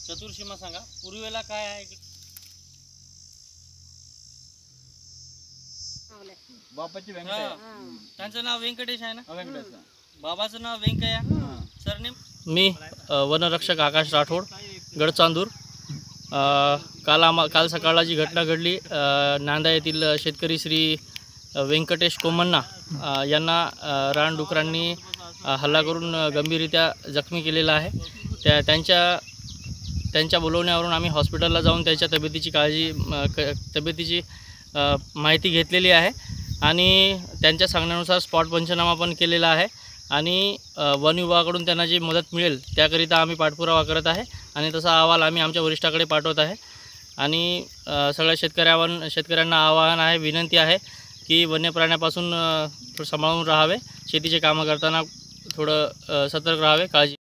चतुर्सीमा सांगा पूर्वेला काय आहे? बापाची त्यांचं नाव व्यंकटेश आहे ना? व्यंकटेश. बाबाचं नाव व्यंकय्या. सरनेम? मी वनरक्षक आकाश राठोड, गडचांदूर. काल सकाळला जी घटना घडली, नांदा येथील शेतकरी श्री व्यंकटेश कोमण्णा यांना रानडुकरांनी हल्ला करून गंभीररित्या जखमी केलेला आहे. त्यांच्या बोलवण्यावरून आम्ही हॉस्पिटलला जाऊन त्याच्या तब्येतीची माहिती घेतलेली आहे आणि त्यांच्या सांगण्यानुसार स्पॉट पंचनामा पण केलेला आहे आणि वन विभागाकडून त्यांना जी मदत मिळेल त्याकरिता आम्ही पाठपुरावा करत आहे आणि तसा अहवाल आम्ही आमच्या वरिष्ठाकडे पाठवत आहे. आणि सगळ्या शेतकऱ्यांना आवाहन आहे, विनंती आहे की वन्य प्राण्यापासून थोडं सांभाळून राहावे, शेतीचे कामं करताना थोडं सतर्क राहावे, काळजी